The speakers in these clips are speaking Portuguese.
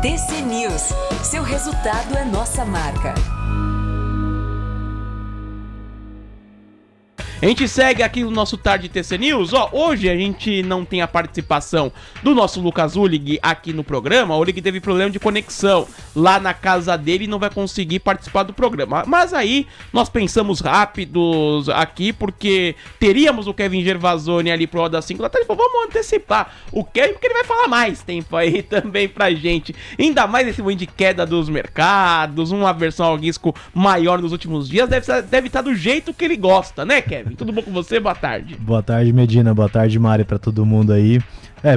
TC News. Seu resultado é nossa marca. A gente segue aqui no nosso Tarde TC News. Hoje a gente não tem a participação do nosso Lucas Ulig aqui no programa. O Ulig teve problema de conexão lá na casa dele e não vai conseguir participar do programa. Mas aí nós pensamos rápidos aqui, porque teríamos o Kevin Gervasoni ali pro Roda 5 da tarde. Vamos antecipar o Kevin, porque ele vai falar mais tempo aí também pra gente. Ainda mais esse momento de queda dos mercados, uma aversão ao risco maior nos últimos dias. Deve estar do jeito que ele gosta, né, Kevin? Tudo bom com você? Boa tarde. Boa tarde, Medina. Boa tarde, Mari, pra todo mundo aí.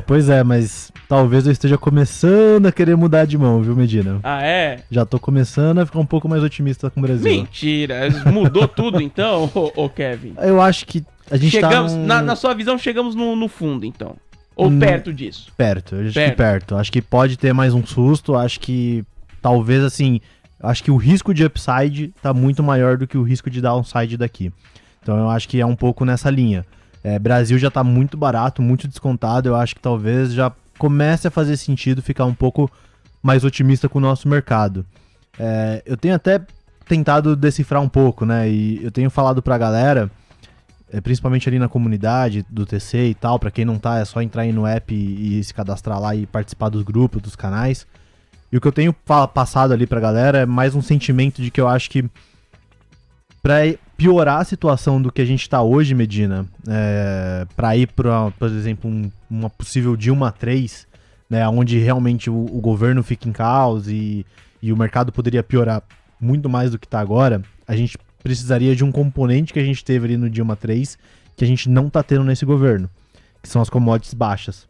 Pois é, mas talvez eu esteja começando a querer mudar de mão, viu, Medina? Ah, é? Já tô começando a ficar um pouco mais otimista com o Brasil. Mentira. Mudou tudo, então, ô Kevin? Eu acho que a gente chegamos, tá... na sua visão, chegamos no fundo, então. Ou perto disso? Perto, eu acho que perto. Acho que pode ter mais um susto. Acho que, talvez, assim... Acho que o risco de upside tá muito maior do que o risco de downside daqui. Então eu acho que é um pouco nessa linha. Brasil já tá muito barato, muito descontado. Eu acho que talvez já comece a fazer sentido ficar um pouco mais otimista com o nosso mercado. Eu tenho até tentado decifrar um pouco, né? E eu tenho falado pra galera, principalmente ali na comunidade do TC e tal, pra quem não tá, é só entrar aí no app e se cadastrar lá e participar dos grupos, dos canais. E o que eu tenho passado ali pra galera é mais um sentimento de que eu acho que pra piorar a situação do que a gente tá hoje, Medina, pra ir pra, por exemplo, uma possível Dilma 3, né, onde realmente o governo fica em caos e o mercado poderia piorar muito mais do que tá agora, a gente precisaria de um componente que a gente teve ali no Dilma 3, que a gente não tá tendo nesse governo, que são as commodities baixas.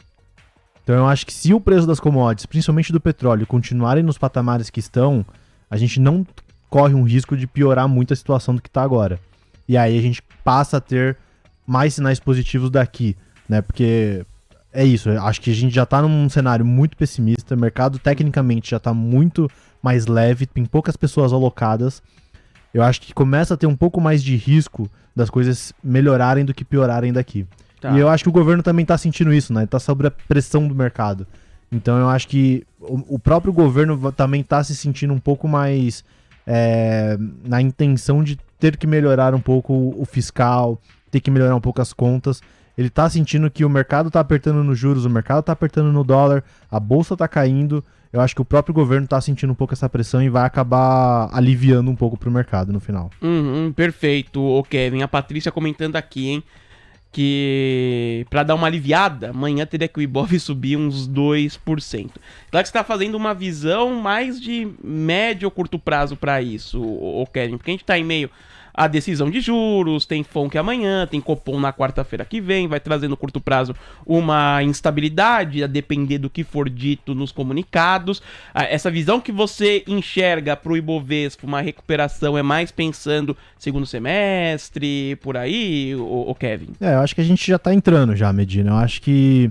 Então eu acho que se o preço das commodities, principalmente do petróleo, continuarem nos patamares que estão, a gente não corre um risco de piorar muito a situação do que está agora. E aí a gente passa a ter mais sinais positivos daqui, né? Porque é isso, eu acho que a gente já está num cenário muito pessimista, o mercado tecnicamente já está muito mais leve, tem poucas pessoas alocadas. Eu acho que começa a ter um pouco mais de risco das coisas melhorarem do que piorarem daqui. Tá. E eu acho que o governo também está sentindo isso, né? Está sob a pressão do mercado. Então eu acho que o próprio governo também está se sentindo um pouco mais... na intenção de ter que melhorar um pouco o fiscal, ter que melhorar um pouco as contas. Ele tá sentindo que o mercado tá apertando nos juros, o mercado tá apertando no dólar, a bolsa tá caindo. Eu acho que o próprio governo tá sentindo um pouco essa pressão e vai acabar aliviando um pouco pro mercado no final. Perfeito, ô Kevin. A Patrícia comentando aqui, hein, que pra dar uma aliviada, amanhã teria que o Ibov subir uns 2%. Claro que você tá fazendo uma visão mais de médio ou curto prazo pra isso, ô Kevin, porque a gente tá em meio à decisão de juros, tem FONC amanhã, tem Copom na quarta-feira que vem, vai trazer no curto prazo uma instabilidade, a depender do que for dito nos comunicados. Essa visão que você enxerga pro Ibovespa, uma recuperação, é mais pensando segundo semestre, por aí, ô Kevin? Eu acho que a gente já tá entrando já, Medina. Eu acho que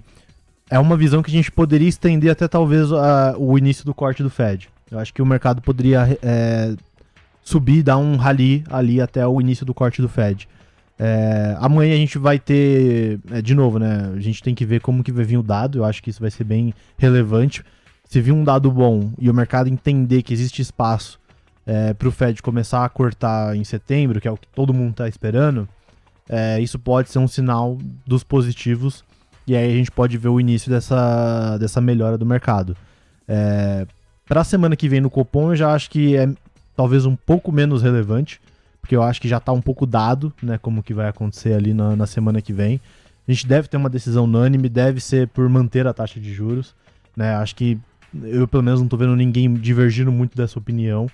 é uma visão que a gente poderia estender até talvez o início do corte do Fed. Eu acho que o mercado poderia subir, dar um rally ali até o início do corte do Fed. Amanhã a gente vai ter, de novo, né? A gente tem que ver como que vai vir o dado. Eu acho que isso vai ser bem relevante. Se vir um dado bom e o mercado entender que existe espaço para o Fed começar a cortar em setembro, que é o que todo mundo está esperando, isso pode ser um sinal dos positivos, e aí a gente pode ver o início dessa melhora do mercado. Para a semana que vem no Copom, eu já acho que é talvez um pouco menos relevante, porque eu acho que já está um pouco dado, né, como que vai acontecer ali na semana que vem. A gente deve ter uma decisão unânime, deve ser por manter a taxa de juros, né? Acho que eu pelo menos não estou vendo ninguém divergindo muito dessa opinião.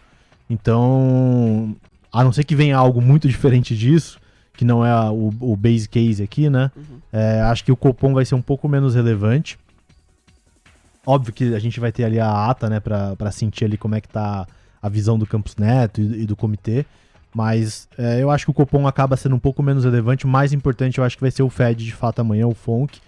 Então, a não ser que venha algo muito diferente disso, que não é o base case aqui, né? Acho que o Copom vai ser um pouco menos relevante. Óbvio que a gente vai ter ali a ata, né, para sentir ali como é que tá a visão do Campos Neto e do comitê, mas eu acho que o Copom acaba sendo um pouco menos relevante. O mais importante eu acho que vai ser o Fed de fato amanhã, o FONC,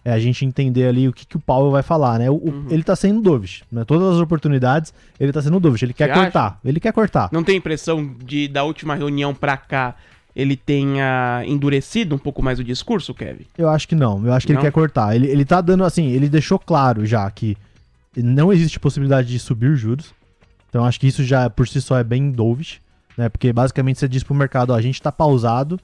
a gente entender ali o que o Powell vai falar, né? Ele tá sendo dovish, né? Todas as oportunidades ele tá sendo dovish, ele quer cortar, ele quer cortar. Não tem impressão da última reunião pra cá ele tenha endurecido um pouco mais o discurso, Kevin? Eu acho que não, eu acho que ele quer cortar. Ele tá dando assim, ele deixou claro já que não existe possibilidade de subir juros. Então acho que isso já por si só é bem dovish, né? Porque basicamente você diz pro mercado, ó, a gente tá pausado,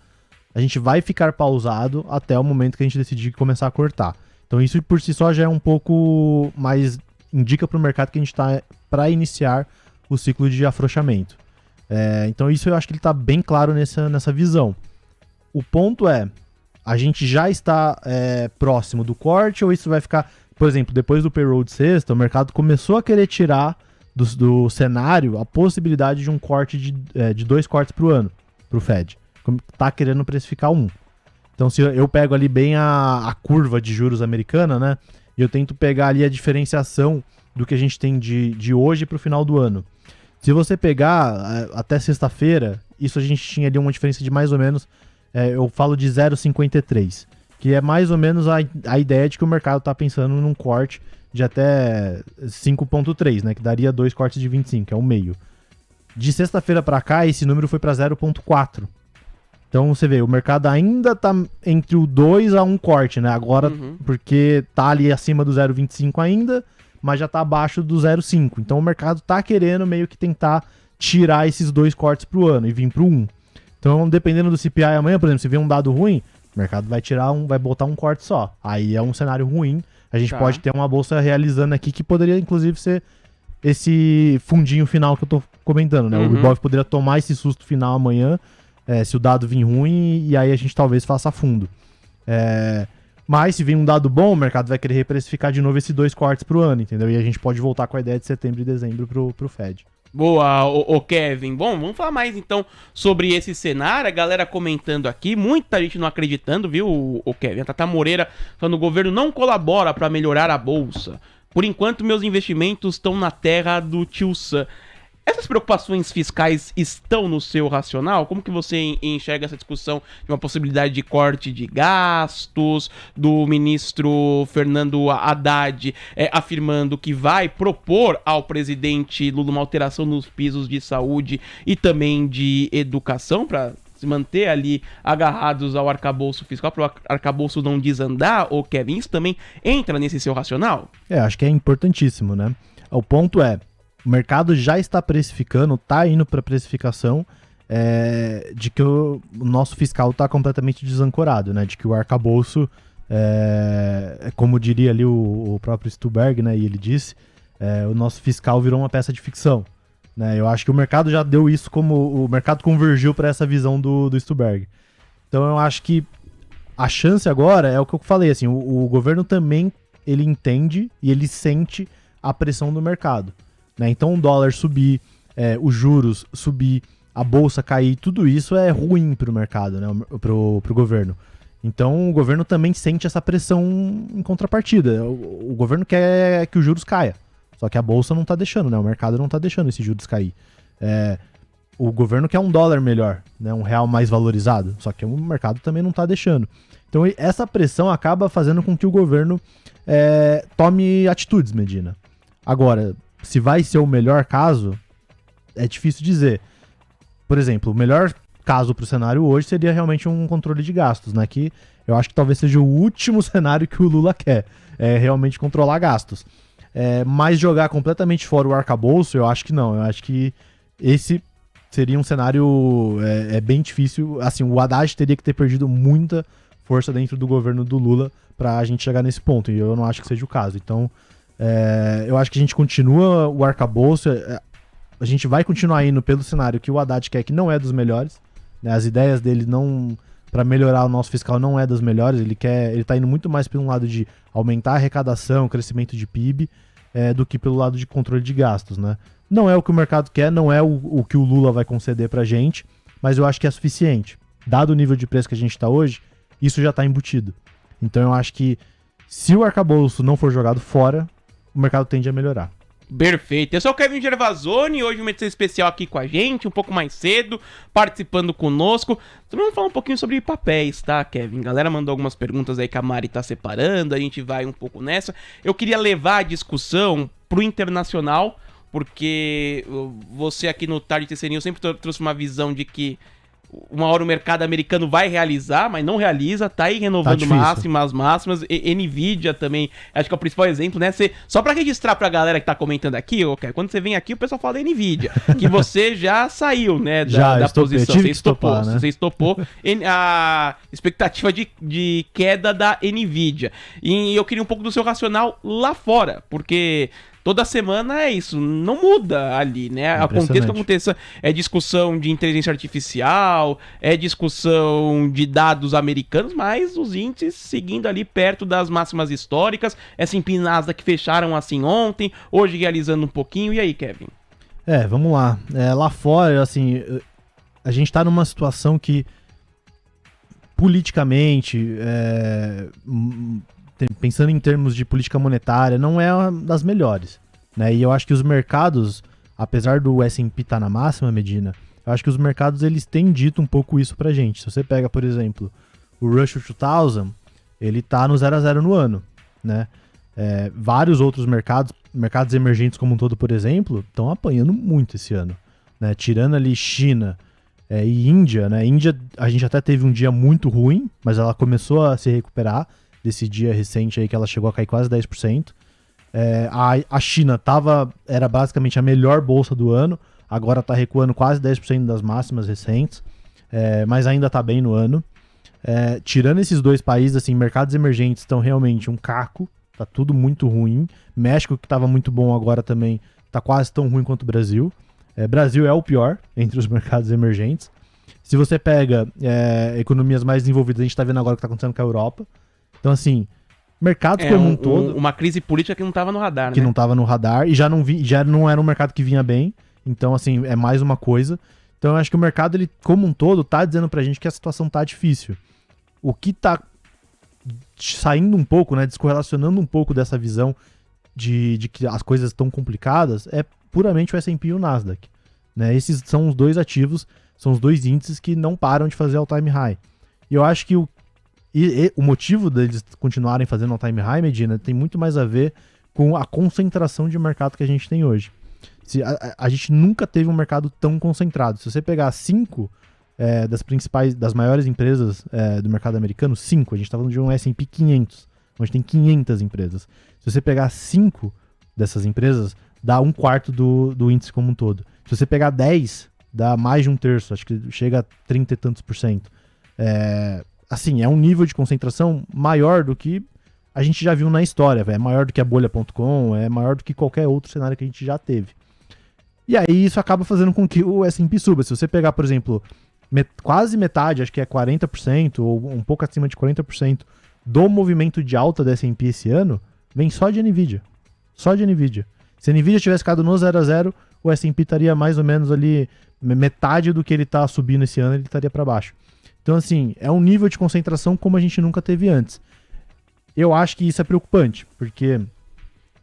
a gente vai ficar pausado até o momento que a gente decidir começar a cortar. Então isso por si só já é um pouco mais, indica pro mercado que a gente tá para iniciar o ciclo de afrouxamento. Então isso eu acho que ele tá bem claro nessa visão. O ponto é, a gente já está próximo do corte ou isso vai ficar... Por exemplo, depois do payroll de sexta, o mercado começou a querer tirar do cenário a possibilidade de um corte de 2 cortes pro ano, pro Fed. Tá querendo precificar 1. Então se eu pego ali bem a curva de juros americana, né? E eu tento pegar ali a diferenciação do que a gente tem de hoje pro final do ano. Se você pegar até sexta-feira, isso a gente tinha ali uma diferença de mais ou menos, eu falo de 0,53, que é mais ou menos a ideia de que o mercado tá pensando num corte de até 5,3, né? Que daria 2 cortes de 25, que é o meio. De sexta-feira para cá, esse número foi para 0,4. Então você vê, o mercado ainda tá entre o 2 a 1 corte, né? Agora, porque tá ali acima do 0,25 ainda, mas já tá abaixo do 0,5. Então o mercado tá querendo meio que tentar tirar esses 2 cortes pro ano e vir pro 1. Então, dependendo do CPI amanhã, por exemplo, se vier um dado ruim, o mercado vai botar um corte só. Aí é um cenário ruim. A gente pode ter uma bolsa realizando aqui que poderia, inclusive, ser esse fundinho final que eu tô comentando, né? O Ibov poderia tomar esse susto final amanhã, se o dado vir ruim, e aí a gente talvez faça fundo. Mas se vir um dado bom, o mercado vai querer reprecificar de novo esses 2 cortes pro ano, entendeu? E a gente pode voltar com a ideia de setembro e dezembro pro Fed. Boa, o Kevin. Bom, vamos falar mais então sobre esse cenário. A galera comentando aqui, muita gente não acreditando, viu, o Kevin? A Tata Moreira falando: o governo não colabora para melhorar a bolsa. Por enquanto, meus investimentos estão na terra do tio Sam. Essas preocupações fiscais estão no seu racional? Como que você enxerga essa discussão de uma possibilidade de corte de gastos, do ministro Fernando Haddad afirmando que vai propor ao presidente Lula uma alteração nos pisos de saúde e também de educação para se manter ali agarrados ao arcabouço fiscal, para o arcabouço não desandar, ou Kevin, isso também entra nesse seu racional? Acho que é importantíssimo, né? O ponto é, o mercado já está precificando, está indo para precificação de que o nosso fiscal está completamente desancorado, né? De que o arcabouço, como diria ali o próprio Stuberg, né? E ele disse, o nosso fiscal virou uma peça de ficção, né? Eu acho que o mercado já deu isso como... O mercado convergiu para essa visão do Stuberg. Então eu acho que a chance agora é o que eu falei, assim, o governo também, ele entende e ele sente a pressão do mercado. Então o dólar subir, os juros subir, a bolsa cair, tudo isso é ruim para o mercado, né? Pro governo. Então o governo também sente essa pressão em contrapartida. O governo quer que os juros caia, só que a bolsa não está deixando, né? O mercado não está deixando esses juros cair. O governo quer um dólar melhor, né? Um real mais valorizado, só que o mercado também não está deixando. Então essa pressão acaba fazendo com que o governo tome atitudes, Medina. Agora, se vai ser o melhor caso, é difícil dizer. Por exemplo, o melhor caso para o cenário hoje seria realmente um controle de gastos, né? Que eu acho que talvez seja o último cenário que o Lula quer, realmente controlar gastos. Mas jogar completamente fora o arcabouço, eu acho que não. Eu acho que esse seria um cenário bem difícil. Assim, o Haddad teria que ter perdido muita força dentro do governo do Lula para a gente chegar nesse ponto, e eu não acho que seja o caso. Então, eu acho que a gente continua o arcabouço, a gente vai continuar indo pelo cenário que o Haddad quer, que não é dos melhores, né? As ideias dele para melhorar o nosso fiscal não é das melhores, ele tá indo muito mais pelo lado de aumentar a arrecadação, crescimento de PIB, do que pelo lado de controle de gastos, né? Não é o que o mercado quer, não é o que o Lula vai conceder pra gente, mas eu acho que é suficiente. Dado o nível de preço que a gente tá hoje, isso já tá embutido. Então eu acho que se o arcabouço não for jogado fora, o mercado tende a melhorar. Perfeito. Eu sou o Kevin Gervasoni, hoje uma edição especial aqui com a gente, um pouco mais cedo, participando conosco. Então vamos falar um pouquinho sobre papéis, tá, Kevin? A galera mandou algumas perguntas aí que a Mari tá separando, a gente vai um pouco nessa. Eu queria levar a discussão pro internacional, porque você aqui no Tarde TC News sempre trouxe uma visão de que uma hora o mercado americano vai realizar, mas não realiza, tá aí renovando máximas. Nvidia também, acho que é o principal exemplo, né? Só pra registrar pra galera que tá comentando aqui, quando você vem aqui, o pessoal fala da Nvidia, que você já saiu, né, da posição. Você estopou a expectativa de queda da Nvidia. E eu queria um pouco do seu racional lá fora, porque toda semana é isso, não muda ali, né? Aconteça o que aconteça, é discussão de inteligência artificial, é discussão de dados americanos, mas os índices seguindo ali perto das máximas históricas, S&P e Nasdaq fecharam assim ontem, hoje realizando um pouquinho. E aí, Kevin? Vamos lá. Lá fora, assim, a gente tá numa situação que politicamente, pensando em termos de política monetária, não é uma das melhores, né? E eu acho que os mercados, apesar do S&P estar na máxima, Medina, eu acho que os mercados eles têm dito um pouco isso pra gente. Se você pega, por exemplo, o Russell 2000, ele tá no 0 a 0 no ano, né? Vários outros mercados emergentes como um todo, por exemplo, estão apanhando muito esse ano, né? Tirando ali China e Índia, né? Índia, a gente até teve um dia muito ruim, mas ela começou a se recuperar desse dia recente aí que ela chegou a cair quase 10%. A China era basicamente a melhor bolsa do ano, agora está recuando quase 10% das máximas recentes, mas ainda está bem no ano. Tirando esses dois países, assim, mercados emergentes estão realmente um caco, tá tudo muito ruim. México, que estava muito bom agora também, tá quase tão ruim quanto o Brasil. Brasil é o pior entre os mercados emergentes. Se você pega economias mais desenvolvidas, a gente está vendo agora o que está acontecendo com a Europa. Então, assim, mercados como um todo... Uma crise política que não estava no radar, né? Que não estava no radar e já não era um mercado que vinha bem. Então, assim, é mais uma coisa. Então, eu acho que o mercado, ele, como um todo, tá dizendo pra gente que a situação tá difícil. O que tá saindo um pouco, né, descorrelacionando um pouco dessa visão de que as coisas estão complicadas, é puramente o S&P e o Nasdaq, né? Esses são os dois ativos, são os dois índices que não param de fazer all-time high. E eu acho que o motivo deles continuarem fazendo all-time high, Medina, tem muito mais a ver com a concentração de mercado que a gente tem hoje. A gente nunca teve um mercado tão concentrado. Se você pegar 5 das maiores empresas do mercado americano, 5, a gente está falando de um S&P 500, onde tem 500 empresas. Se você pegar 5 dessas empresas, dá 1/4 do índice como um todo. Se você pegar 10, dá mais de 1/3, acho que chega a 30 e tantos %. Assim, é um nível de concentração maior do que a gente já viu na história, é maior do que a bolha.com, é maior do que qualquer outro cenário que a gente já teve. E aí isso acaba fazendo com que o S&P suba. Se você pegar, por exemplo, quase metade, acho que é 40%, ou um pouco acima de 40% do movimento de alta da S&P esse ano, vem só de Nvidia. Só de Nvidia. Se a Nvidia tivesse ficado no 0 a 0, o S&P estaria mais ou menos ali, metade do que ele está subindo esse ano, ele estaria para baixo. Então, assim, é um nível de concentração como a gente nunca teve antes. Eu acho que isso é preocupante, porque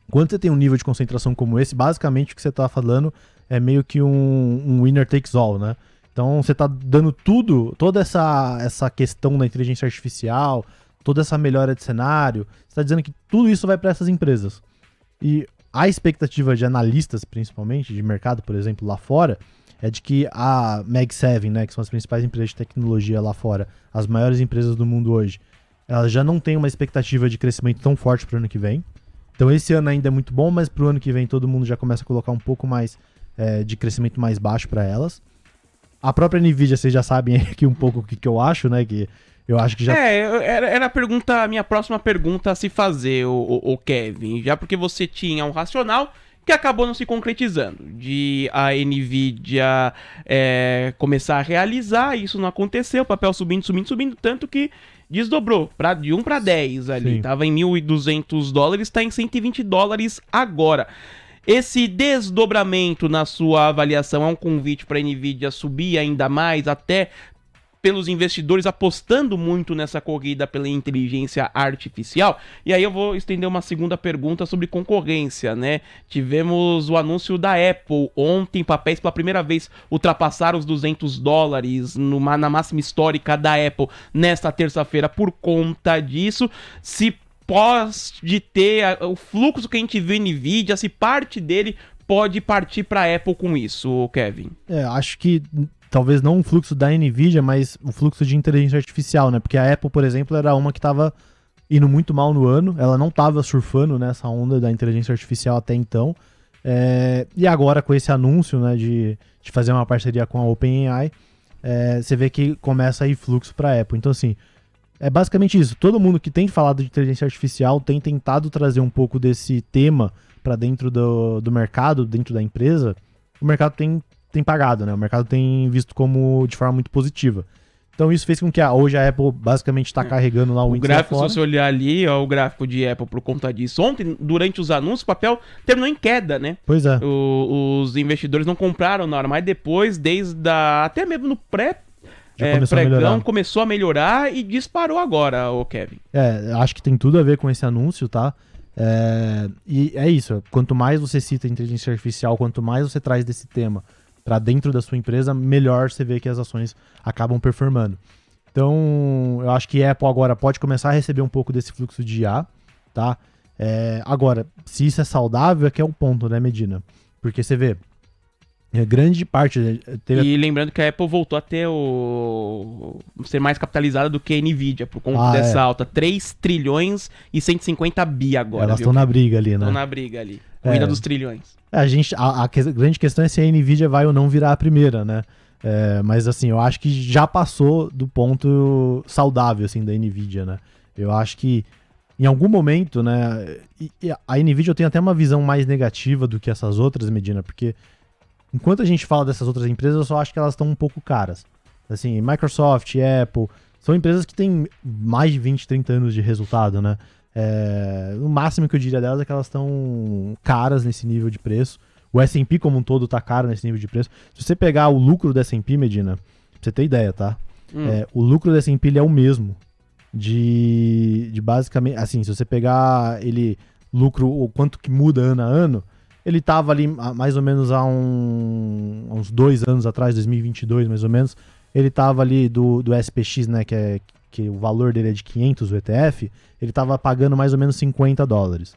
quando você tem um nível de concentração como esse, basicamente o que você está falando é meio que um winner takes all, né? Então, você está dando toda essa questão da inteligência artificial, toda essa melhora de cenário, você está dizendo que tudo isso vai para essas empresas. E a expectativa de analistas, principalmente, de mercado, por exemplo, lá fora, é de que a Mag 7, né, que são as principais empresas de tecnologia lá fora, as maiores empresas do mundo hoje, elas já não têm uma expectativa de crescimento tão forte para o ano que vem. Então esse ano ainda é muito bom, mas para o ano que vem todo mundo já começa a colocar um pouco mais de crescimento mais baixo para elas. A própria Nvidia, vocês já sabem aqui um pouco o que eu acho, né, que eu acho que já... Era a minha próxima pergunta a se fazer, o Kevin, já porque você tinha um racional que acabou não se concretizando, de a Nvidia começar a realizar, isso não aconteceu, o papel subindo, tanto que desdobrou de 1 para 10 ali, Sim. Tava em $1.200, está em $120 agora. Esse desdobramento na sua avaliação é um convite para a Nvidia subir ainda mais, até pelos investidores apostando muito nessa corrida pela inteligência artificial? E aí eu vou estender uma segunda pergunta sobre concorrência, né? Tivemos o anúncio da Apple ontem, papéis pela primeira vez ultrapassaram os $200 na máxima histórica da Apple nesta terça-feira por conta disso. Se pode ter o fluxo que a gente viu em Nvidia, se parte dele pode partir para a Apple com isso, Kevin? Acho que talvez não o fluxo da NVIDIA, mas o fluxo de inteligência artificial, né? Porque a Apple, por exemplo, era uma que estava indo muito mal no ano, ela não estava surfando nessa onda da inteligência artificial até então. E agora com esse anúncio, né, de fazer uma parceria com a OpenAI, você vê que começa a ir fluxo para a Apple. Então, assim, é basicamente isso. Todo mundo que tem falado de inteligência artificial tem tentado trazer um pouco desse tema para dentro do mercado, dentro da empresa. O mercado tem pagado, né? O mercado tem visto como de forma muito positiva. Então isso fez com que hoje a Apple basicamente está carregando lá o índice gráfico, lá fora. se você olhar ali, ó, o gráfico de Apple por conta disso. Ontem, durante os anúncios, o papel terminou em queda, né? Pois é. Os investidores não compraram na hora, mas depois, até mesmo no pregão, começou a melhorar e disparou agora, o Kevin. Acho que tem tudo a ver com esse anúncio, tá? E é isso. Quanto mais você cita inteligência artificial, quanto mais você traz desse tema para dentro da sua empresa, melhor você vê que as ações acabam performando. Então, eu acho que a Apple agora pode começar a receber um pouco desse fluxo de IA, tá? Agora, se isso é saudável, é que é o ponto, né, Medina? Porque você vê, grande parte... E lembrando que a Apple voltou a ser mais capitalizada do que a NVIDIA, por conta dessa alta. 3 trilhões e 150 bi agora. Elas estão na briga ali, né? Estão na briga ali. Corrida dos trilhões. A grande questão é se a NVIDIA vai ou não virar a primeira, né? Mas assim, eu acho que já passou do ponto saudável, assim, da NVIDIA, né? Eu acho que em algum momento, né? A NVIDIA eu tenho até uma visão mais negativa do que essas outras, Medina, porque enquanto a gente fala dessas outras empresas, eu só acho que elas estão um pouco caras. Assim, Microsoft, Apple, são empresas que têm mais de 20, 30 anos de resultado, né? O máximo que eu diria delas é que elas estão caras nesse nível de preço. O S&P como um todo tá caro nesse nível de preço. Se você pegar o lucro do S&P, Medina, pra você ter ideia, tá? O lucro do S&P ele é o mesmo de basicamente... Assim, se você pegar lucro, o quanto que muda ano a ano, ele tava ali mais ou menos há uns 2 anos atrás, 2022 mais ou menos, ele tava ali do SPX, né, que o valor dele é de 500, o ETF, ele tava pagando mais ou menos $50.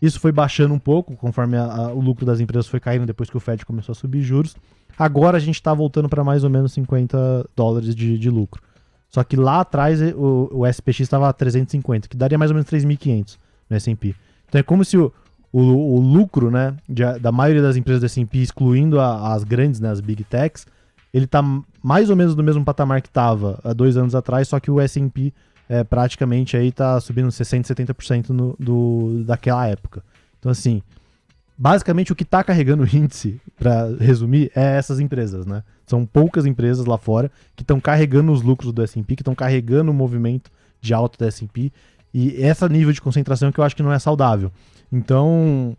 Isso foi baixando um pouco, conforme o lucro das empresas foi caindo depois que o Fed começou a subir juros. Agora a gente tá voltando para mais ou menos $50 de lucro. Só que lá atrás o SPX estava a 350, que daria mais ou menos 3.500 no S&P. Então é como se o lucro, né, da maioria das empresas do S&P, excluindo as grandes, né, as Big Techs, ele tá mais ou menos no mesmo patamar que estava há 2 anos atrás, só que o S&P praticamente aí tá subindo 60%, 70% daquela época. Então, assim, basicamente o que tá carregando o índice, para resumir, é essas empresas, né? São poucas empresas lá fora que estão carregando os lucros do S&P, que estão carregando o movimento de alta do S&P, e esse nível de concentração que eu acho que não é saudável. Então,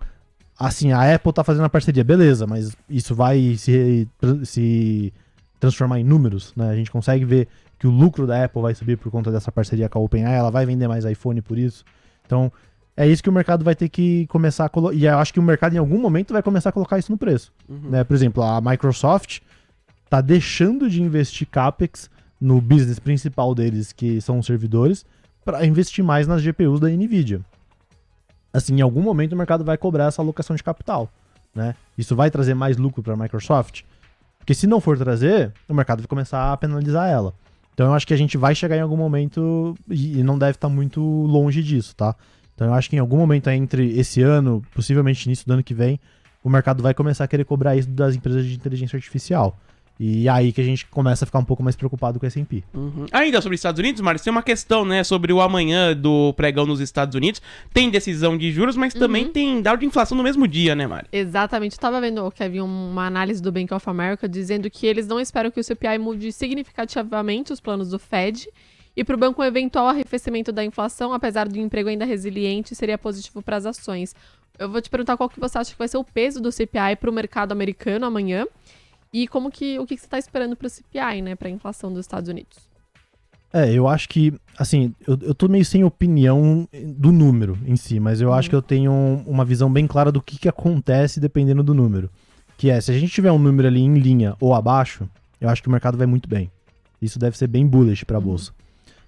assim, a Apple tá fazendo a parceria, beleza, mas isso vai se transformar em números, né? A gente consegue ver que o lucro da Apple vai subir por conta dessa parceria com a OpenAI, ela vai vender mais iPhone por isso. Então, é isso que o mercado vai ter que começar a colocar. E eu acho que o mercado em algum momento vai começar a colocar isso no preço. Né? Por exemplo, a Microsoft tá deixando de investir CAPEX no business principal deles, que são os servidores, para investir mais nas GPUs da NVIDIA. Assim, em algum momento o mercado vai cobrar essa alocação de capital, né? Isso vai trazer mais lucro para a Microsoft? Porque se não for trazer, o mercado vai começar a penalizar ela. Então eu acho que a gente vai chegar em algum momento e não deve estar muito longe disso, tá? Então eu acho que em algum momento entre esse ano, possivelmente início do ano que vem, o mercado vai começar a querer cobrar isso das empresas de inteligência artificial. E é aí que a gente começa a ficar um pouco mais preocupado com o S&P. Ainda sobre os Estados Unidos, Mário, tem uma questão, né, sobre o amanhã do pregão nos Estados Unidos. Tem decisão de juros, mas também tem dado de inflação no mesmo dia, né, Mário? Exatamente. Eu tava vendo, Kevin, uma análise do Bank of America dizendo que eles não esperam que o CPI mude significativamente os planos do Fed. E para o banco, um eventual arrefecimento da inflação, apesar do emprego ainda resiliente, seria positivo para as ações. Eu vou te perguntar qual que você acha que vai ser o peso do CPI para o mercado americano amanhã. E o que você está esperando para o CPI, né, para a inflação dos Estados Unidos? Eu acho que, assim, eu tô meio sem opinião do número em si, mas eu acho que eu tenho uma visão bem clara do que acontece dependendo do número. Que se a gente tiver um número ali em linha ou abaixo, eu acho que o mercado vai muito bem. Isso deve ser bem bullish para a bolsa.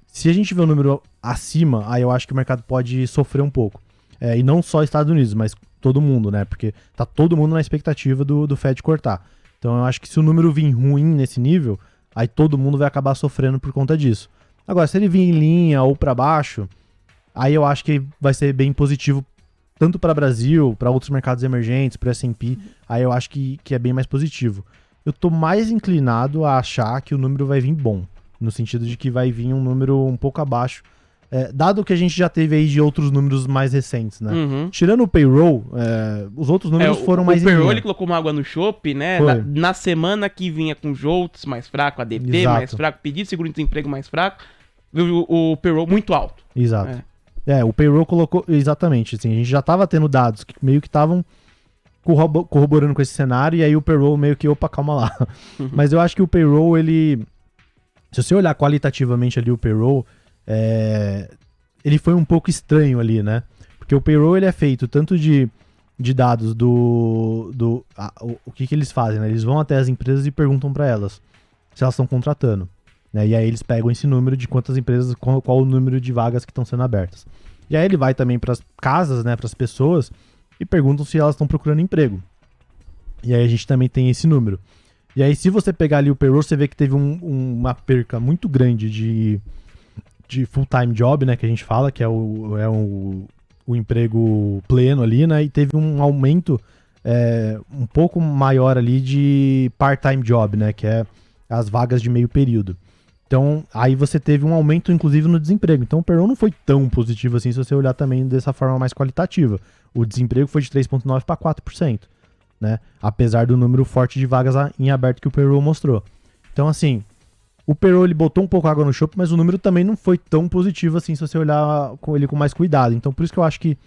Se a gente tiver um número acima, aí eu acho que o mercado pode sofrer um pouco. E não só Estados Unidos, mas todo mundo, né? Porque tá todo mundo na expectativa do Fed cortar. Então eu acho que se o número vir ruim nesse nível, aí todo mundo vai acabar sofrendo por conta disso. Agora, se ele vir em linha ou para baixo, aí eu acho que vai ser bem positivo tanto para Brasil, para outros mercados emergentes, para S&P, aí eu acho que é bem mais positivo. Eu tô mais inclinado a achar que o número vai vir bom, no sentido de que vai vir um número um pouco abaixo, dado que a gente já teve aí de outros números mais recentes, né? Uhum. Tirando o payroll, os outros números foram mais O payroll, em ele linha. colocou uma água no chopp, né? Foi. Na semana que vinha com JOLTS mais fraco, ADP Exato. mais fraco, pedido de seguro-desemprego mais fraco, o payroll muito alto. Exato. O payroll colocou, exatamente, assim, a gente já tava tendo dados que meio que estavam corroborando com esse cenário, e aí o payroll meio que, opa, calma lá. Mas eu acho que o payroll, ele, se você olhar qualitativamente ali o payroll, ele foi um pouco estranho ali, né? Porque o payroll, ele é feito tanto de dados o que eles fazem, né? Eles vão até as empresas e perguntam para elas se elas estão contratando, né? E aí eles pegam esse número de quantas empresas, qual o número de vagas que estão sendo abertas. E aí ele vai também para as casas, né, para as pessoas, e perguntam se elas estão procurando emprego. E aí a gente também tem esse número. E aí se você pegar ali o payroll, você vê que teve uma perca muito grande de full-time job, né, que a gente fala, que é o emprego pleno ali, né, e teve um aumento um pouco maior ali de part-time job, né, que é as vagas de meio período. Então, aí você teve um aumento, inclusive, no desemprego. Então, o payroll não foi tão positivo assim, se você olhar também dessa forma mais qualitativa. O desemprego foi de 3,9% para 4%, né? Apesar do número forte de vagas em aberto que o payroll mostrou. Então, assim, o payroll, ele botou um pouco água no chope, mas o número também não foi tão positivo assim, se você olhar ele com mais cuidado. Então, por isso que eu acho que,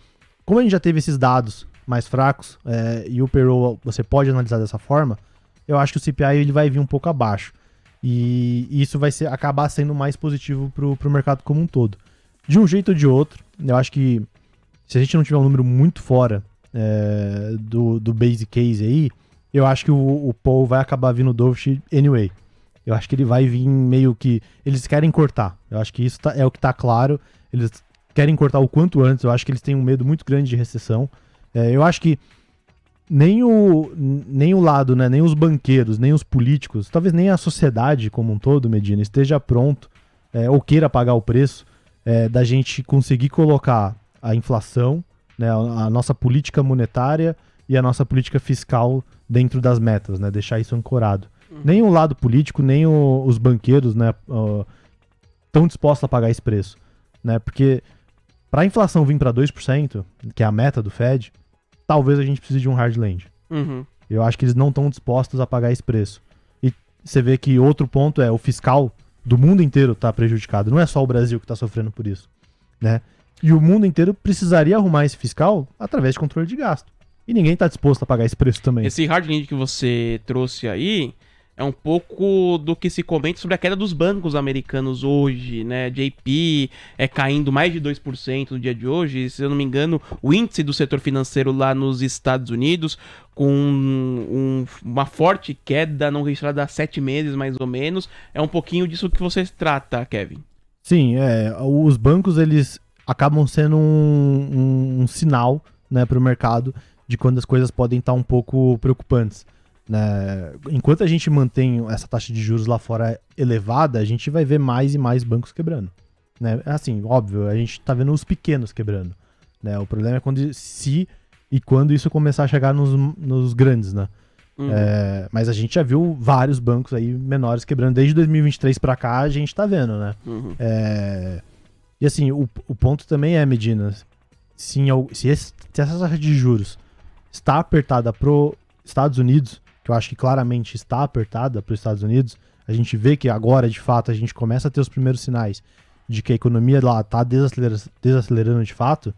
como a gente já teve esses dados mais fracos, e o payroll você pode analisar dessa forma, eu acho que o CPI ele vai vir um pouco abaixo. E isso vai acabar sendo mais positivo pro mercado como um todo. De um jeito ou de outro, eu acho que se a gente não tiver um número muito fora do base case aí, eu acho que o Paul vai acabar vindo dovish anyway. Eu acho que ele vai vir meio que... Eles querem cortar. Eu acho que isso é o que tá claro. Eles querem cortar o quanto antes. Eu acho que eles têm um medo muito grande de recessão. Eu acho que nem o lado, né, nem os banqueiros, nem os políticos, talvez nem a sociedade como um todo, Medina, esteja pronto ou queira pagar o preço da gente conseguir colocar a inflação, né, a nossa política monetária e a nossa política fiscal dentro das metas, né, deixar isso ancorado. Nem o lado político, nem os banqueiros, né, estão dispostos a pagar esse preço, né, porque para a inflação vir para 2%, que é a meta do Fed, talvez a gente precise de um hard land. Uhum. Eu acho que eles não estão dispostos a pagar esse preço. E você vê que outro ponto o fiscal do mundo inteiro está prejudicado. Não é só o Brasil que está sofrendo por isso, né? E o mundo inteiro precisaria arrumar esse fiscal através de controle de gasto. E ninguém está disposto a pagar esse preço também. Esse hard land que você trouxe aí é um pouco do que se comenta sobre a queda dos bancos americanos hoje, né? JP caindo mais de 2% no dia de hoje. Se eu não me engano, o índice do setor financeiro lá nos Estados Unidos com uma forte queda não registrada há 7 meses, mais ou menos. É um pouquinho disso que você trata, Kevin. Sim, os bancos, eles acabam sendo um sinal, né, para o mercado de quando as coisas podem estar um pouco preocupantes. Né? Enquanto a gente mantém essa taxa de juros lá fora elevada, a gente vai ver mais e mais bancos quebrando. Né? Assim, óbvio, a gente tá vendo os pequenos quebrando. Né? O problema é quando isso começar a chegar nos grandes, né? Uhum. Mas a gente já viu vários bancos aí menores quebrando. Desde 2023 para cá, a gente tá vendo, né? Uhum. E assim, o ponto também Medina, se essa taxa de juros está apertada pro Estados Unidos, que eu acho que claramente está apertada para os Estados Unidos, a gente vê que agora, de fato, a gente começa a ter os primeiros sinais de que a economia lá está desacelerando de fato.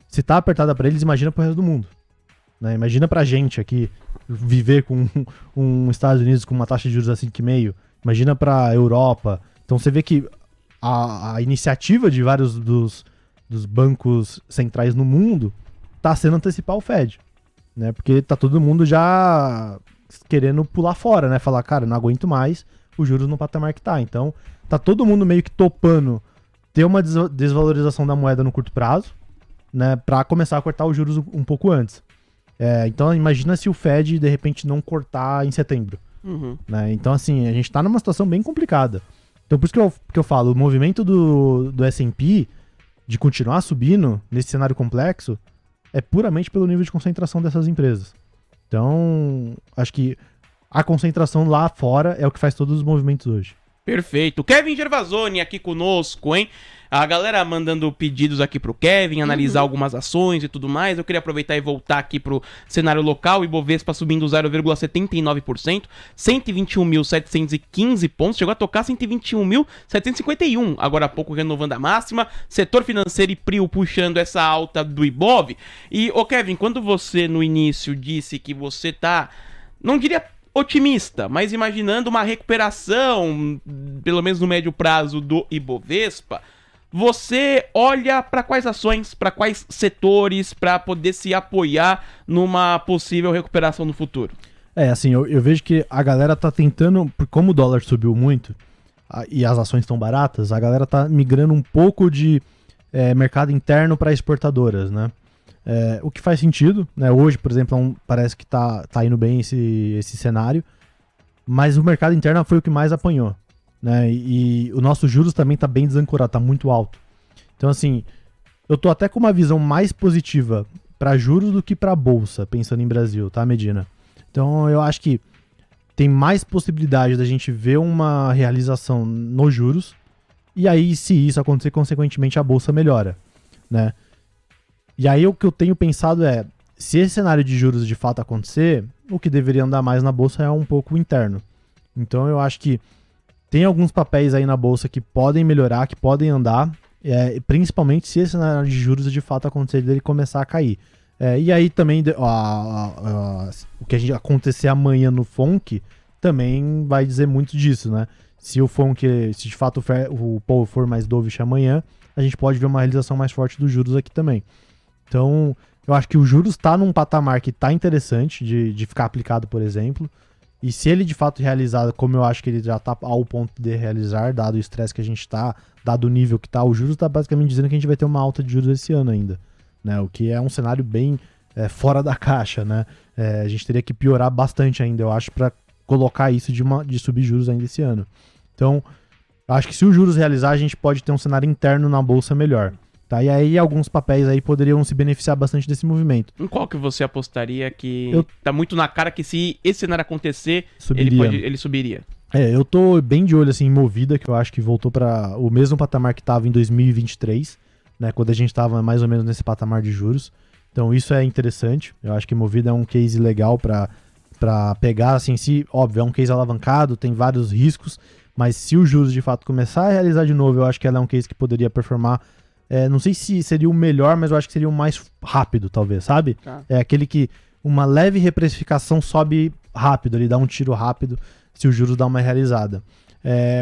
Se está apertada para eles, imagina para o resto do mundo. Né? Imagina para a gente aqui viver com um Estados Unidos com uma taxa de juros a 5,5. Imagina para a Europa. Então você vê que a iniciativa de vários dos bancos centrais no mundo está sendo antecipar o Fed. Né? Porque tá todo mundo já querendo pular fora, né? Falar, cara, não aguento mais os juros no patamar que tá. Então, tá todo mundo meio que topando ter uma desvalorização da moeda no curto prazo, né? Pra começar a cortar os juros um pouco antes. Então imagina se o Fed de repente não cortar em setembro. Né? Então assim, a gente tá numa situação bem complicada. Então por isso que eu falo, o movimento do S&P de continuar subindo nesse cenário complexo é puramente pelo nível de concentração dessas empresas. Então, acho que a concentração lá fora é o que faz todos os movimentos hoje. Perfeito. Kevin Gervasoni aqui conosco, hein? A galera mandando pedidos aqui pro Kevin, analisar algumas ações e tudo mais. Eu queria aproveitar e voltar aqui pro cenário local. Ibovespa subindo 0,79%, 121.715 pontos. Chegou a tocar 121.751, agora há pouco renovando a máxima. Setor financeiro e Prio puxando essa alta do Ibov. E, Kevin, quando você no início disse que você tá, não diria otimista, mas imaginando uma recuperação, pelo menos no médio prazo, do Ibovespa, você olha para quais ações, para quais setores, para poder se apoiar numa possível recuperação no futuro? Assim, eu vejo que a galera tá tentando, como o dólar subiu muito e as ações estão baratas, a galera tá migrando um pouco de mercado interno para exportadoras, né? O que faz sentido, né? Hoje, por exemplo, parece que tá indo bem esse cenário, mas o mercado interno foi o que mais apanhou, né? E o nosso juros também tá bem desancorado, tá muito alto. Então, assim, eu tô até com uma visão mais positiva para juros do que para bolsa, pensando em Brasil, tá, Medina? Então, eu acho que tem mais possibilidade da gente ver uma realização nos juros, e aí, se isso acontecer, consequentemente, a bolsa melhora, né? E aí o que eu tenho pensado se esse cenário de juros de fato acontecer, o que deveria andar mais na bolsa é um pouco interno. Então eu acho que tem alguns papéis aí na bolsa que podem melhorar, que podem andar, principalmente se esse cenário de juros de fato acontecer, dele começar a cair. E aí também o que a gente acontecer amanhã no FONC também vai dizer muito disso, né? Se o FONC, se de fato o Powell for mais dovish amanhã, a gente pode ver uma realização mais forte dos juros aqui também. Então, eu acho que o juros está num patamar que está interessante de ficar aplicado, por exemplo. E se ele de fato realizar, como eu acho que ele já está ao ponto de realizar, dado o estresse que a gente está, dado o nível que está, o juros está basicamente dizendo que a gente vai ter uma alta de juros esse ano ainda, né? O que é um cenário bem fora da caixa, né? A gente teria que piorar bastante ainda, eu acho, para colocar isso de subir juros ainda esse ano. Então, eu acho que se o juros realizar, a gente pode ter um cenário interno na bolsa melhor. Tá, e aí alguns papéis aí poderiam se beneficiar bastante desse movimento. Em qual que você apostaria que tá muito na cara que se esse cenário acontecer, ele subiria? Eu tô bem de olho assim em Movida, que eu acho que voltou para o mesmo patamar que tava em 2023, né, quando a gente tava mais ou menos nesse patamar de juros. Então isso é interessante. Eu acho que Movida é um case legal para pegar, assim, óbvio, é um case alavancado, tem vários riscos, mas se o juros de fato começar a realizar de novo, eu acho que ela é um case que poderia performar. Não sei se seria o melhor, mas eu acho que seria o mais rápido, talvez, sabe? Tá. É aquele que uma leve reprecificação sobe rápido, ele dá um tiro rápido se o juros dá uma realizada.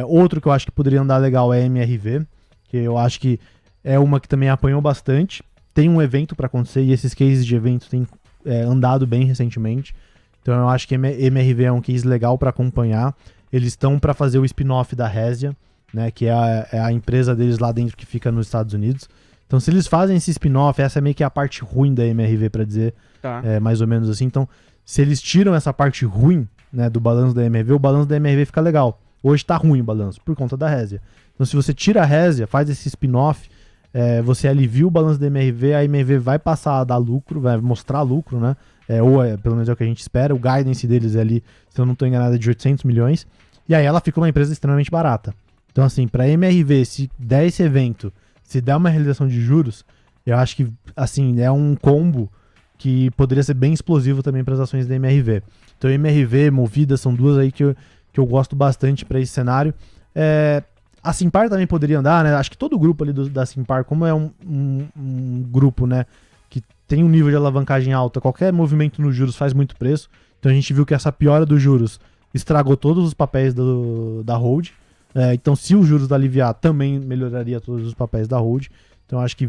Outro que eu acho que poderia andar legal é MRV, que eu acho que é uma que também apanhou bastante. Tem um evento para acontecer e esses cases de evento têm andado bem recentemente. Então eu acho que MRV é um case legal para acompanhar. Eles estão para fazer o spin-off da Resia, né, que é a empresa deles lá dentro que fica nos Estados Unidos. Então, se eles fazem esse spin-off, essa é meio que a parte ruim da MRV, para dizer, tá. Mais ou menos assim. Então, se eles tiram essa parte ruim, né, do balanço da MRV, o balanço da MRV fica legal. Hoje tá ruim o balanço, por conta da Resia. Então, se você tira a Resia, faz esse spin-off, você alivia o balanço da MRV, a MRV vai passar a dar lucro, vai mostrar lucro, né? Pelo menos é o que a gente espera. O guidance deles é ali, se eu não tô enganado, é de 800 milhões. E aí ela fica uma empresa extremamente barata. Então, assim, para MRV, se der esse evento, se der uma realização de juros, eu acho que, assim, é um combo que poderia ser bem explosivo também para as ações da MRV. Então, MRV, Movida, são duas aí que eu gosto bastante para esse cenário. A Simpar também poderia andar, né? Acho que todo o grupo ali da Simpar, como é um grupo, né, que tem um nível de alavancagem alta, qualquer movimento nos juros faz muito preço. Então, a gente viu que essa piora dos juros estragou todos os papéis da Hold. Então, se os juros aliviar, também melhoraria todos os papéis da Hold. Então, acho que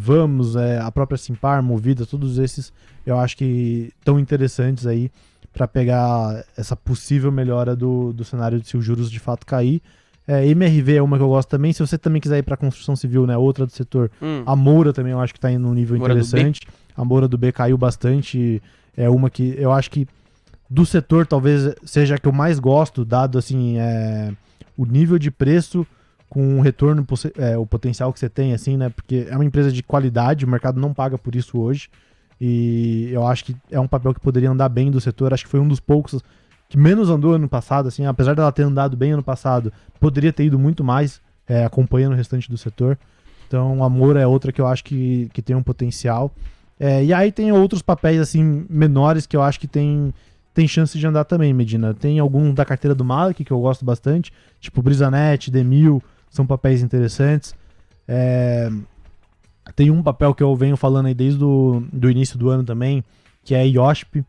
a própria Simpar, Movida, todos esses, eu acho que estão interessantes aí para pegar essa possível melhora do cenário de se os juros de fato cair. MRV é uma que eu gosto também. Se você também quiser ir para construção civil, né, outra do setor, a Moura também eu acho que está em um nível interessante. A Moura do B caiu bastante. é uma que eu acho que do setor talvez seja a que eu mais gosto, dado assim, o nível de preço com o retorno, o potencial que você tem, assim, né? Porque é uma empresa de qualidade, o mercado não paga por isso hoje. E eu acho que é um papel que poderia andar bem do setor. Acho que foi um dos poucos que menos andou ano passado, assim, apesar dela ter andado bem ano passado, poderia ter ido muito mais, acompanhando o restante do setor. Então a Moura é outra que eu acho que tem um potencial. E aí tem outros papéis assim menores que eu acho que tem chance de andar também, Medina. Tem algum da carteira do Malik que eu gosto bastante, tipo Brisanet, Demil, são papéis interessantes. Tem um papel que eu venho falando aí desde do início do ano também, que é a IOSP,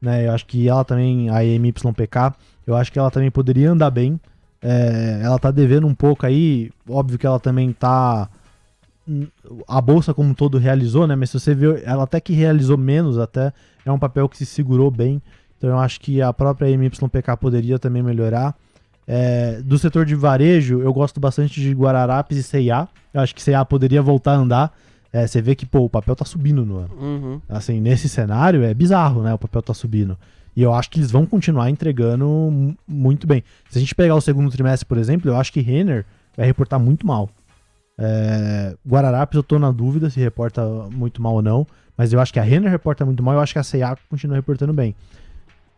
né? Eu acho que ela também, a EMYPK, eu acho que ela também poderia andar bem. Ela tá devendo um pouco aí, óbvio que ela também tá... A bolsa como um todo realizou, né? Mas se você vê, ela até que realizou menos, até é um papel que se segurou bem. Então eu acho que a própria MYPK poderia também melhorar. Do setor de varejo, eu gosto bastante de Guararapes e C&A. Eu acho que C&A poderia voltar a andar. Você vê que o papel tá subindo no ano. Uhum. Assim, nesse cenário é bizarro, né? O papel tá subindo. E eu acho que eles vão continuar entregando muito bem. Se a gente pegar o segundo trimestre, por exemplo, eu acho que Renner vai reportar muito mal. Guararapes eu tô na dúvida se reporta muito mal ou não, mas eu acho que a Renner reporta muito mal, eu acho que a C&A continua reportando bem.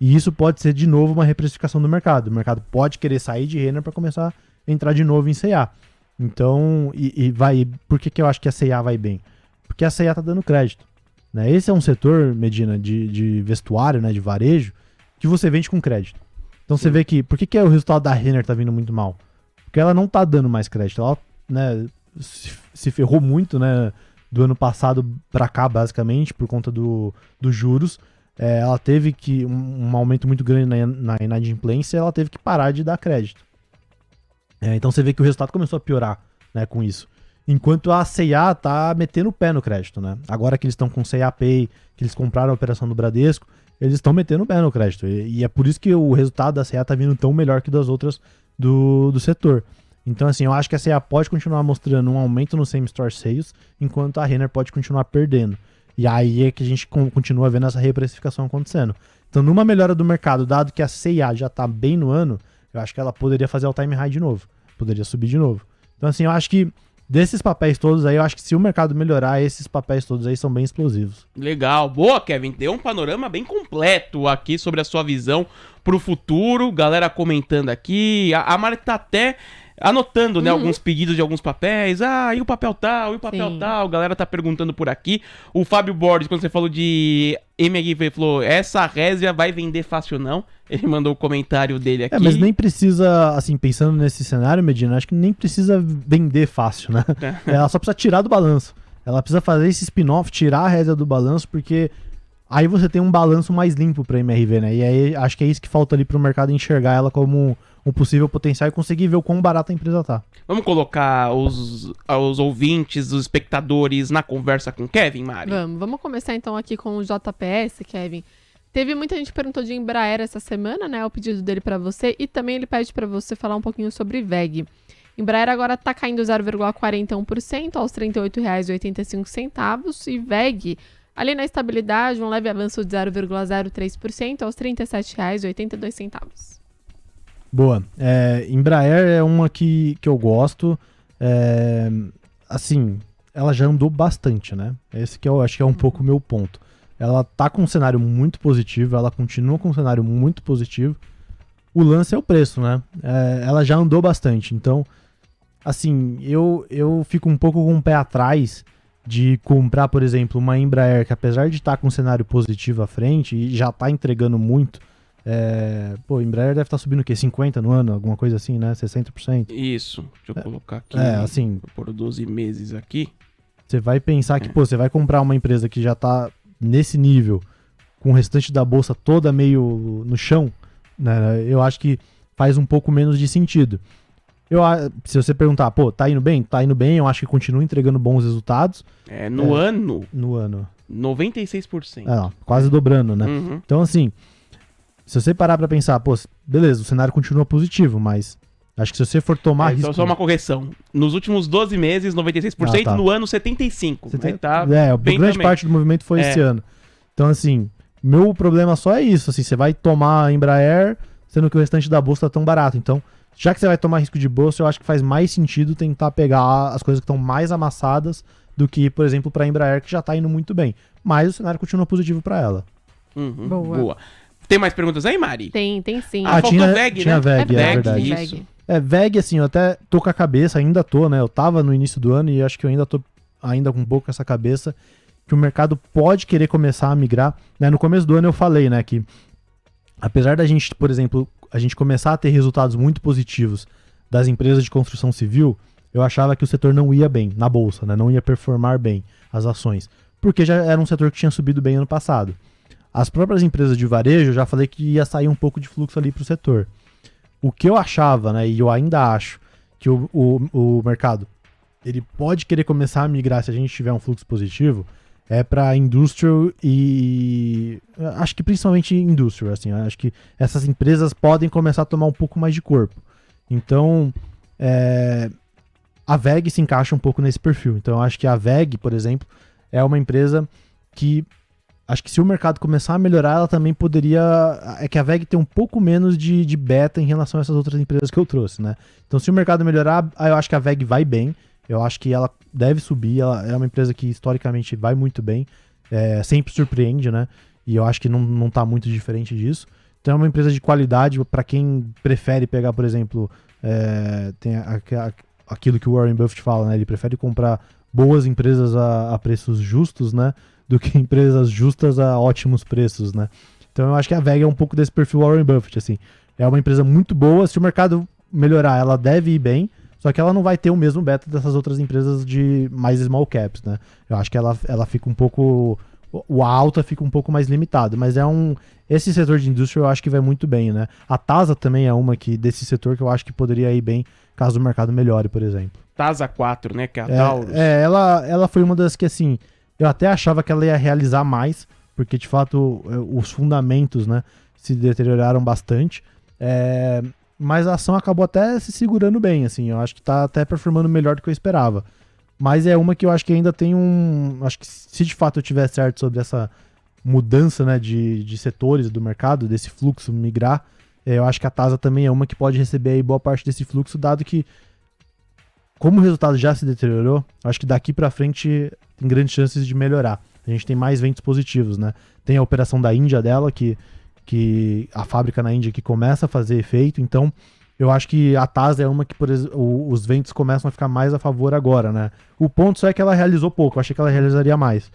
E isso pode ser de novo uma reprecificação do mercado. O mercado pode querer sair de Renner para começar a entrar de novo em C&A. Então, por que eu acho que a C&A vai bem? Porque a C&A tá dando crédito, né? Esse é um setor, Medina, de vestuário, né, de varejo, que você vende com crédito. Então você vê que, por que o resultado da Renner tá vindo muito mal? Porque ela não tá dando mais crédito, ela, né, se ferrou muito, né, do ano passado para cá, basicamente, por conta dos juros. Ela teve que, um aumento muito grande na inadimplência, ela teve que parar de dar crédito. Então você vê que o resultado começou a piorar, né, com isso. Enquanto a C&A tá metendo o pé no crédito, né? Agora que eles estão com o C&A Pay, que eles compraram a operação do Bradesco, eles estão metendo o pé no crédito. E é por isso que o resultado da C&A tá vindo tão melhor que das outras do setor. Então, assim, eu acho que a C&A pode continuar mostrando um aumento no same-store sales, enquanto a Renner pode continuar perdendo. E aí é que a gente continua vendo essa reprecificação acontecendo. Então, numa melhora do mercado, dado que a C&A já tá bem no ano, eu acho que ela poderia fazer o time high de novo. Poderia subir de novo. Então, assim, eu acho que desses papéis todos aí, eu acho que se o mercado melhorar, esses papéis todos aí são bem explosivos. Legal. Boa, Kevin. Deu um panorama bem completo aqui sobre a sua visão pro futuro. Galera comentando aqui. A Mari tá até anotando, né, alguns pedidos de alguns papéis. E o papel tal, e o papel Sim. tal. A galera tá perguntando por aqui. O Fábio Borges, quando você falou de MRV, ele falou, essa Résia vai vender fácil não? Ele mandou o comentário dele aqui. Mas nem precisa, assim, pensando nesse cenário, Medina, acho que nem precisa vender fácil, né? Ela só precisa tirar do balanço. Ela precisa fazer esse spin-off, tirar a Résia do balanço, porque aí você tem um balanço mais limpo pra MRV, né? E aí acho que é isso que falta ali pro mercado enxergar ela como um possível potencial e conseguir ver o quão barata a empresa tá. Vamos colocar os ouvintes, os espectadores na conversa com o Kevin, Mari? Vamos começar então aqui com o JPS, Kevin. Teve muita gente que perguntou de Embraer essa semana, né? O pedido dele pra você. E também ele pede pra você falar um pouquinho sobre VEG. Embraer agora tá caindo 0,41% aos R$ 38,85. E VEG, ali na estabilidade, um leve avanço de 0,03% aos R$ 37,82. Boa. Embraer é uma que eu gosto. Assim, ela já andou bastante, né? Esse que eu acho que é um pouco o meu ponto. Ela tá com um cenário muito positivo, ela continua com um cenário muito positivo. O lance é o preço, né? Ela já andou bastante, então, assim, eu fico um pouco com o pé atrás de comprar, por exemplo, uma Embraer que, apesar de estar com um cenário positivo à frente e já tá entregando muito, Embraer deve estar subindo o quê? 50% no ano, alguma coisa assim, né? 60%. Isso. Deixa eu colocar aqui. Assim, Vou pôr 12 meses aqui. você vai pensar que, você vai comprar uma empresa que já tá nesse nível, com o restante da bolsa toda meio no chão, né? Eu acho que faz um pouco menos de sentido. Se você perguntar, tá indo bem? Tá indo bem, eu acho que continua entregando bons resultados. No ano, No ano. 96%. Quase dobrando, né? Uhum. Então, assim, se você parar pra pensar, beleza, o cenário continua positivo, mas acho que se você for tomar risco... Só uma correção. Nos últimos 12 meses, 96%, tá. no ano 75%. Você Aí tem... tá a bem grande também. parte do movimento foi esse ano. Então, assim, Meu problema só é isso, assim, você vai tomar a Embraer, sendo que o restante da bolsa tá tão barato. Então, já que você vai tomar risco de bolsa, eu acho que faz mais sentido tentar pegar as coisas que estão mais amassadas do que, por exemplo, para a Embraer, que já tá indo muito bem. Mas o cenário continua positivo para ela. Uhum, Boa. Tem mais perguntas aí, Mari? Tem sim. Faltou VEG, tinha né? VEG, VEG, verdade. isso. VEG, assim, eu até tô com a cabeça, ainda tô, né? Eu tava no início do ano e acho que eu ainda tô com um pouco essa cabeça que o mercado pode querer começar a migrar. Né? No começo do ano eu falei, né, que apesar da gente, por exemplo, a gente começar a ter resultados muito positivos das empresas de construção civil, eu achava que o setor não ia bem na bolsa, né? Não ia performar bem as ações, porque já era um setor que tinha subido bem ano passado. As próprias empresas de varejo, eu já falei que ia sair um pouco de fluxo ali para o setor. O que eu achava, né, e eu ainda acho, que o mercado ele pode querer começar a migrar se a gente tiver um fluxo positivo, é para industrial e acho que principalmente industrial, assim, acho que essas empresas podem começar a tomar um pouco mais de corpo. Então, a VEG se encaixa um pouco nesse perfil. Então, eu acho que a VEG, por exemplo, é uma empresa que acho que se o mercado começar a melhorar, ela também poderia... É que a VEG tem um pouco menos de beta em relação a essas outras empresas que eu trouxe, né? Então, se o mercado melhorar, eu acho que a VEG vai bem. Eu acho que ela deve subir. Ela é uma empresa que, historicamente, vai muito bem. Sempre surpreende, né? E eu acho que não tá muito diferente disso. Então, é uma empresa de qualidade. Para quem prefere pegar, por exemplo... tem aquilo que o Warren Buffett fala, né? Ele prefere comprar boas empresas a preços justos, né? Do que empresas justas a ótimos preços, né? Então eu acho que a VEG é um pouco desse perfil Warren Buffett, assim. É uma empresa muito boa, se o mercado melhorar, ela deve ir bem, só que ela não vai ter o mesmo beta dessas outras empresas de mais small caps, né? Eu acho que ela fica um pouco... A alta fica um pouco mais limitado, mas esse setor de indústria eu acho que vai muito bem, né? A TASA também é uma desse setor que eu acho que poderia ir bem caso o mercado melhore, por exemplo. TASA 4, né? Que é a Taurus. Ela foi uma das que, assim... Eu até achava que ela ia realizar mais, porque de fato os fundamentos, né, se deterioraram bastante. Mas a ação acabou até se segurando bem, assim. Eu acho que tá até performando melhor do que eu esperava. Mas é uma que eu acho que ainda tem acho que se de fato eu tiver certo sobre essa mudança, né, de setores do mercado, desse fluxo migrar, eu acho que a TASA também é uma que pode receber aí boa parte desse fluxo, dado que, como o resultado já se deteriorou, acho que daqui pra frente tem grandes chances de melhorar. A gente tem mais ventos positivos, né? Tem a operação da Índia dela, que a fábrica na Índia que começa a fazer efeito, então eu acho que a TASA é uma que, por exemplo, os ventos começam a ficar mais a favor agora, né? O ponto só é que ela realizou pouco, eu achei que ela realizaria mais.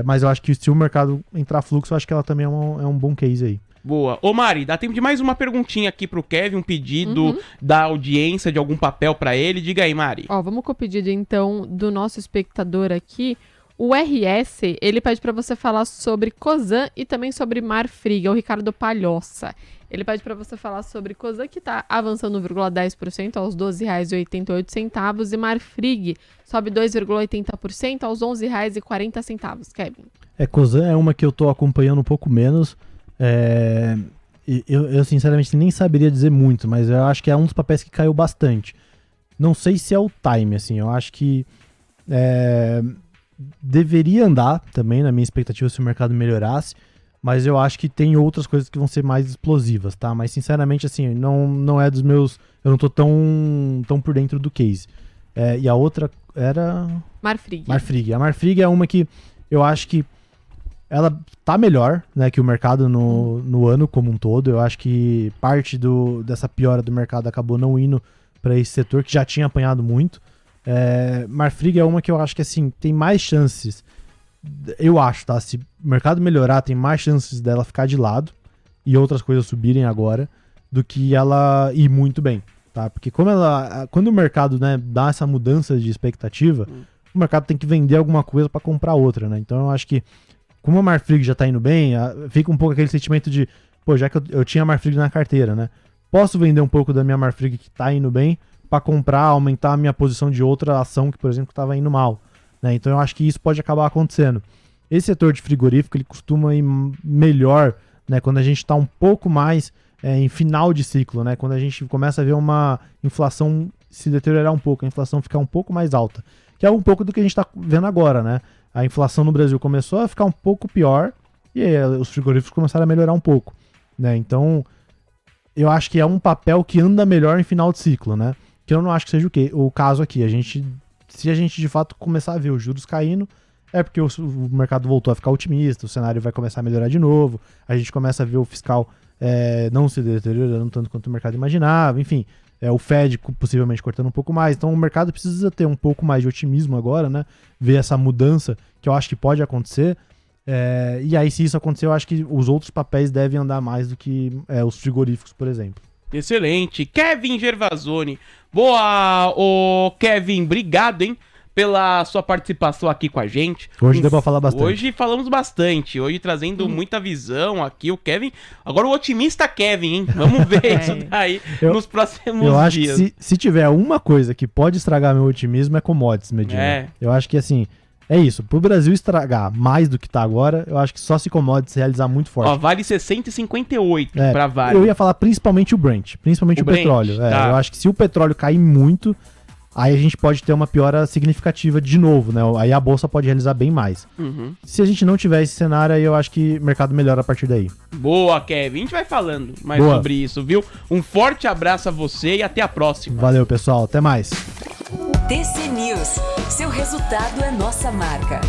Mas eu acho que se o mercado entrar fluxo, eu acho que ela também é um bom case aí. Boa. Ô Mari, dá tempo de mais uma perguntinha aqui pro Kevin, um pedido da audiência de algum papel pra ele. Diga aí, Mari. Vamos com o pedido, então, do nosso espectador aqui. O RS, ele pede pra você falar sobre Cosan e também sobre Marfrig, é o Ricardo Palhoça. Ele pede pra você falar sobre Cosan, que tá avançando 1,10% aos R$ 12,88, e Marfrig sobe 2,80% aos R$ 11,40, Kevin. Cosan é uma que eu tô acompanhando um pouco menos. Eu sinceramente nem saberia dizer muito, mas eu acho que é um dos papéis que caiu bastante. Não sei se é o time, assim, eu acho que deveria andar também, na minha expectativa, se o mercado melhorasse, mas eu acho que tem outras coisas que vão ser mais explosivas, tá? Mas sinceramente, assim, não é dos meus... Eu não tô tão por dentro do case. E a outra era... Marfrig. A Marfrig é uma que eu acho que ela tá melhor, né, que o mercado no ano como um todo. Eu acho que parte dessa piora do mercado acabou não indo para esse setor que já tinha apanhado muito. Marfrig é uma que eu acho que, assim, tem mais chances, eu acho, tá? Se o mercado melhorar, tem mais chances dela ficar de lado e outras coisas subirem agora do que ela ir muito bem, tá? Porque quando o mercado, né, dá essa mudança de expectativa, o mercado tem que vender alguma coisa para comprar outra, né? Então eu acho que, como a Marfrig já tá indo bem, fica um pouco aquele sentimento de, já que eu tinha a Marfrig na carteira, né? Posso vender um pouco da minha Marfrig que tá indo bem para comprar, aumentar a minha posição de outra ação que, por exemplo, estava indo mal, né? Então eu acho que isso pode acabar acontecendo. Esse setor de frigorífico, ele costuma ir melhor, né, quando a gente está um pouco mais em final de ciclo, né? Quando a gente começa a ver uma inflação se deteriorar um pouco, a inflação ficar um pouco mais alta, que é um pouco do que a gente está vendo agora, né? A inflação no Brasil começou a ficar um pouco pior e aí os frigoríficos começaram a melhorar um pouco, né? Então, eu acho que é um papel que anda melhor em final de ciclo, né? Que eu não acho que seja o caso aqui. Se a gente de fato começar a ver os juros caindo, é porque o mercado voltou a ficar otimista, o cenário vai começar a melhorar de novo, a gente começa a ver o fiscal não se deteriorando tanto quanto o mercado imaginava, enfim, o Fed possivelmente cortando um pouco mais. Então o mercado precisa ter um pouco mais de otimismo agora, né? Ver essa mudança que eu acho que pode acontecer. E aí, se isso acontecer, eu acho que os outros papéis devem andar mais do que os frigoríficos, por exemplo. Excelente. Kevin Gervasoni. Boa, ô Kevin, obrigado, hein, pela sua participação aqui com a gente. Hoje deu pra falar bastante. Hoje falamos bastante. Hoje trazendo muita visão aqui. O Kevin. Agora o otimista Kevin, hein? Vamos ver isso daí nos próximos dias. Eu acho que se tiver uma coisa que pode estragar meu otimismo é commodities, Medina. Eu acho que assim. É isso, pro Brasil estragar mais do que tá agora, eu acho que só se commodities realizar muito forte. Ó, vale 60,58 pra Vale. Eu ia falar principalmente o Brent, principalmente o Brent, petróleo. tá. Eu acho que se o petróleo cair muito, aí a gente pode ter uma piora significativa de novo, né? Aí a bolsa pode realizar bem mais. Se a gente não tiver esse cenário, aí eu acho que o mercado melhora a partir daí. Boa, Kevin. A gente vai falando mais sobre isso, viu? Um forte abraço a você e até a próxima. Valeu, pessoal. Até mais. TC News. Seu resultado é nossa marca.